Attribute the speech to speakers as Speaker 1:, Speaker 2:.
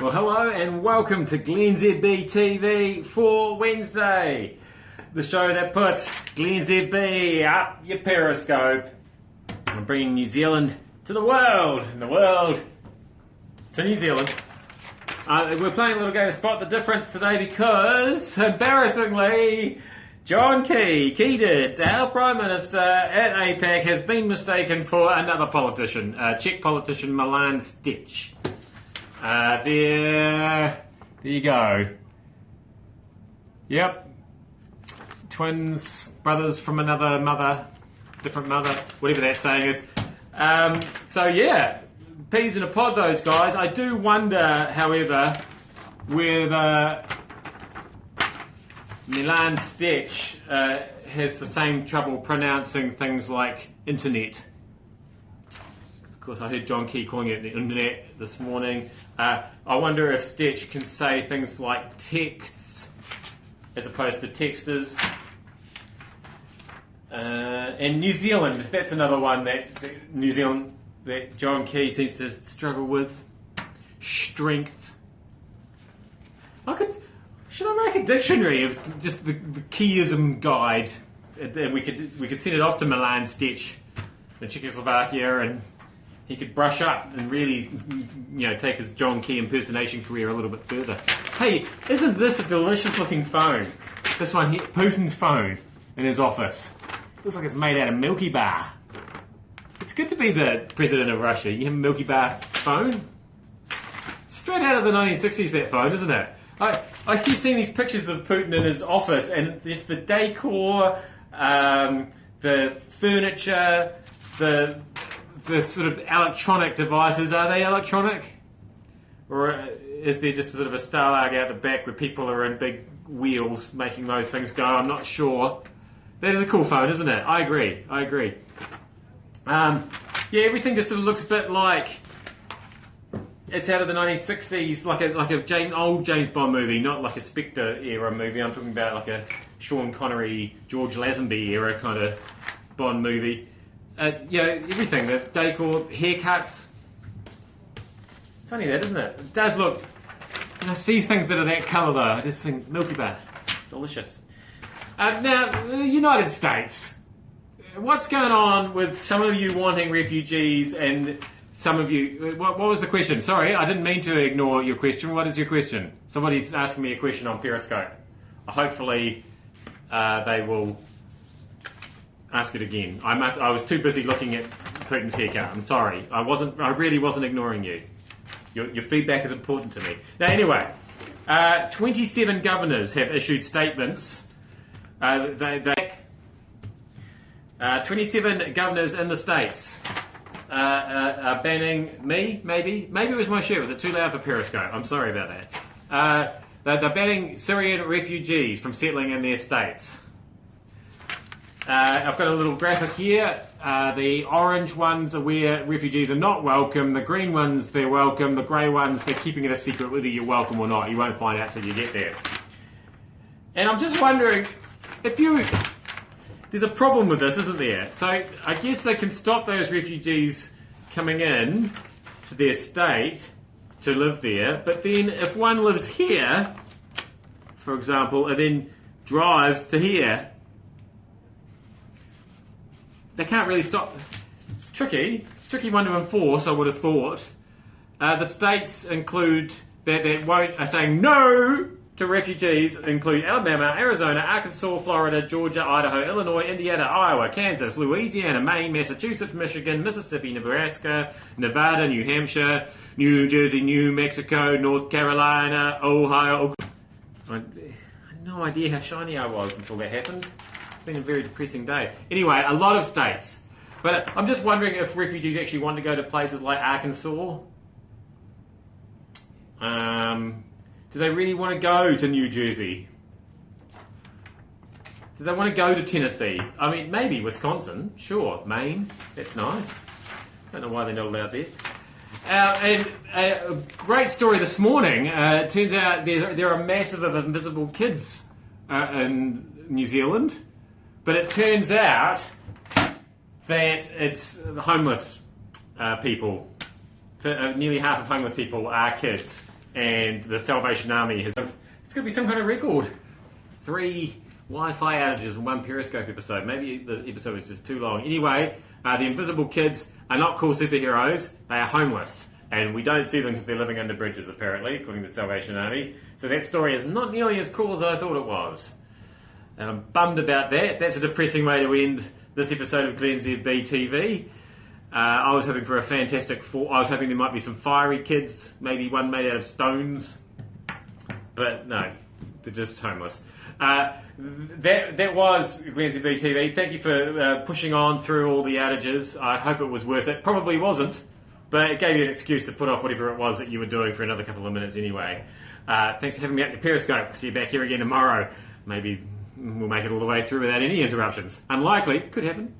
Speaker 1: Well, hello and welcome to glennzb TV for Wednesday, the show that puts glennzb up your Periscope. I'm bringing New Zealand to the world, and the world to New Zealand. We're playing a little game of Spot the Difference today because, embarrassingly, John Key, our Prime Minister at APAC, has been mistaken for another politician, Czech politician Milan Stich. There you go. Yep. Twins, brothers from another mother, different mother, whatever that saying is. So yeah, peas in a pod, those guys. I do wonder, however, whether Milan Stich has the same trouble pronouncing things like internet. Of course, I heard John Key calling it the internet this morning. I wonder if Stich can say things like texts as opposed to texters. And New Zealand, that's another one that John Key seems to struggle with. Strength. Should I make a dictionary of just the Keyism guide, and we could send it off to Milan Stich in Czechoslovakia, and he could brush up and really, take his John Key impersonation career a little bit further. Hey, isn't this a delicious-looking phone? This one here, Putin's phone in his office. Looks like it's made out of Milky Bar. It's good to be the president of Russia. You have a Milky Bar phone? Straight out of the 1960s, that phone, isn't it? I keep seeing these pictures of Putin in his office, and just the decor, the furniture, the sort of electronic devices. Are they electronic? Or is there just sort of a Stalag out the back where people are in big wheels making those things go? I'm not sure. That is a cool phone, isn't it? I agree. Yeah, everything just sort of looks a bit like it's out of the 1960s, like a old James Bond movie, not like a Spectre era movie. I'm talking about like a Sean Connery, George Lazenby era kind of Bond movie. Everything, the decor, haircuts. Funny that, isn't it? It does look. When I see things that are that colour though, I just think Milky Bar, delicious. Now, the United States. What's going on with some of you wanting refugees and some of you... What was the question? Sorry, I didn't mean to ignore your question. What is your question? Somebody's asking me a question on Periscope. Hopefully they will ask it again. I was too busy looking at Putin's haircut. I'm sorry. I really wasn't ignoring you. Your feedback is important to me. Now, anyway, 27 governors have issued statements. 27 governors in the states are banning me, maybe it was my shirt. Was it too loud for Periscope? I'm sorry about that. They're banning Syrian refugees from settling in their states. I've got a little graphic here. The orange ones are where refugees are not welcome. The green ones, they're welcome. The grey ones, they're keeping it a secret whether you're welcome or not. You won't find out till you get there. And I'm just wondering, there's a problem with this, isn't there? So I guess they can stop those refugees coming in to their state to live there. But then if one lives here, for example, and then drives to here, they can't really stop. It's tricky. It's a tricky one to enforce, I would have thought. The states include that are saying no to refugees include Alabama, Arizona, Arkansas, Florida, Georgia, Idaho, Illinois, Indiana, Iowa, Kansas, Louisiana, Maine, Massachusetts, Michigan, Mississippi, Nebraska, Nevada, New Hampshire, New Jersey, New Mexico, North Carolina, Ohio. I had no idea how shiny I was until that happened. It's been a very depressing day. Anyway, a lot of states. But I'm just wondering if refugees actually want to go to places like Arkansas. Do they really want to go to New Jersey? Do they want to go to Tennessee? I mean, maybe Wisconsin. Sure. Maine. That's nice. Don't know why they're not allowed there. And a great story this morning. It turns out there are massive of invisible kids in New Zealand. But it turns out that it's homeless people. Nearly half of homeless people are kids. and the Salvation Army has... It's going to be some kind of record. 3 Wi-Fi outages in 1 Periscope episode. Maybe the episode was just too long. Anyway, the invisible kids are not cool superheroes. They are homeless. And we don't see them because they're living under bridges, apparently, according to the Salvation Army. So that story is not nearly as cool as I thought it was. And I'm bummed about that. That's a depressing way to end this episode of GlennZB TV. I was hoping for a fantastic I was hoping there might be some fiery kids, maybe one made out of stones. But no, they're just homeless. That was GlennZB TV. Thank you for pushing on through all the outages. I hope it was worth it. Probably wasn't, but it gave you an excuse to put off whatever it was that you were doing for another couple of minutes anyway. Thanks for having me up to Periscope. See you back here again tomorrow. Maybe we'll make it all the way through without any interruptions. Unlikely. Could happen.